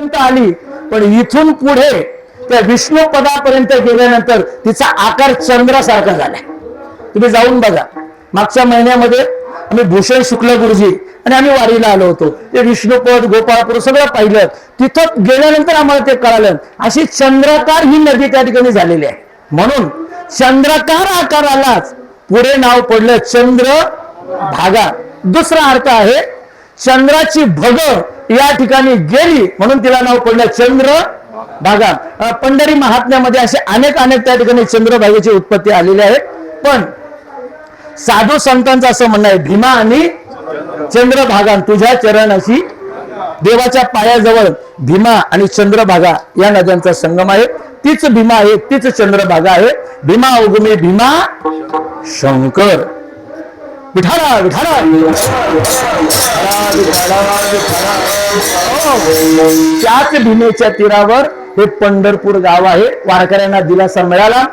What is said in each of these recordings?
पर्यंत आली, पण इथून पुढे त्या विष्णू पदापर्यंत गेल्यानंतर तिचा आकार चंद्रासारखा झाला. तुम्ही जाऊन बघा. मागच्या महिन्यामध्ये आम्ही भूषण शुक्ल गुरुजी आणि आम्ही वारीला आलो होतो. ते विष्णुपद गोपाळपूर सगळं पाहिलं. तिथं गेल्यानंतर आम्हाला ते कळालं, अशी चंद्राकार ही नदी त्या ठिकाणी झालेली आहे. म्हणून चंद्राकार आकारालाच पुढे नाव पडलं चंद्रभागा. दुसरा अर्थ आहे चंद्राची भग या ठिकाणी गेली म्हणून तिला नाव पडलं चंद्रभागा. पंढरी महात्म्यामध्ये असे अनेक त्या ठिकाणी चंद्रभागेची उत्पत्ती आलेली आहे. पण साधू संतांचं असं म्हणणं आहे, भीमा आणि चंद्रभागा तुझ्या चरणाशी. देवाच्या पायाजवळ भीमा आणि चंद्रभागा या नद्यांचा संगम आहे. तीच भीमा आहे, तीच चंद्रभागा आहे. भीमा उगमे भीमा शंकर. विठाला विठाला त्याच भीमेच्या तीरावर हे पंढरपूर गाव आहे. वारकऱ्यांना दिलासा मिळाला.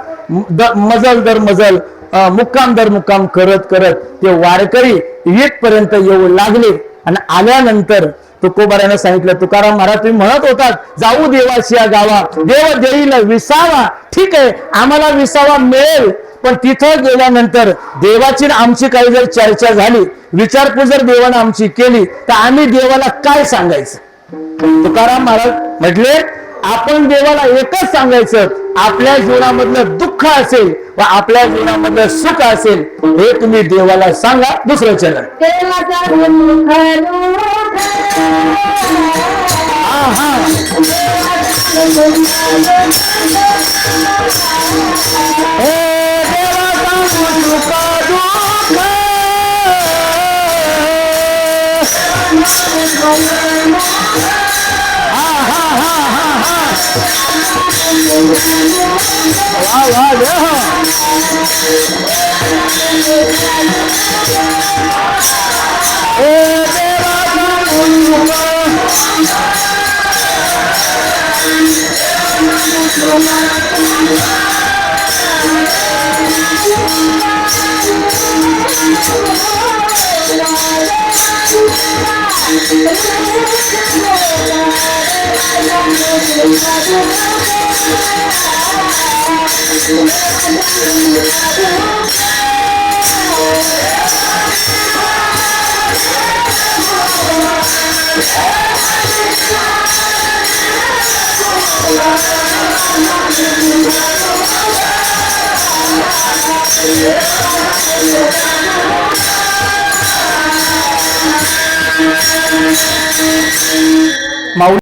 मजल दर मजल मुक्काम दर मुक्काम करत करत ते वारकरी येथपर्यंत येऊ लागले. आणि आल्यानंतर तुकोबाराने सांगितलं, तुकाराम महाराज तुम्ही म्हणत होतात जाऊ देवाशी या गावा, देव देईल विसावा. ठीक आहे, आम्हाला विसावा मिळेल, पण तिथं गेल्यानंतर देवाची आमची काही जर चर्चा झाली, विचारपूस जर देवानं आमची केली, तर आम्ही देवाला काय सांगायचं. तुकाराम महाराज म्हटले, आपण देवाला एकच सांगायचं, आपल्या जीवनामधलं दुःख असेल व आपल्या जीवनामधलं सुख असेल हे तुम्ही देवाला सांगा. दुसरं चलन माऊली.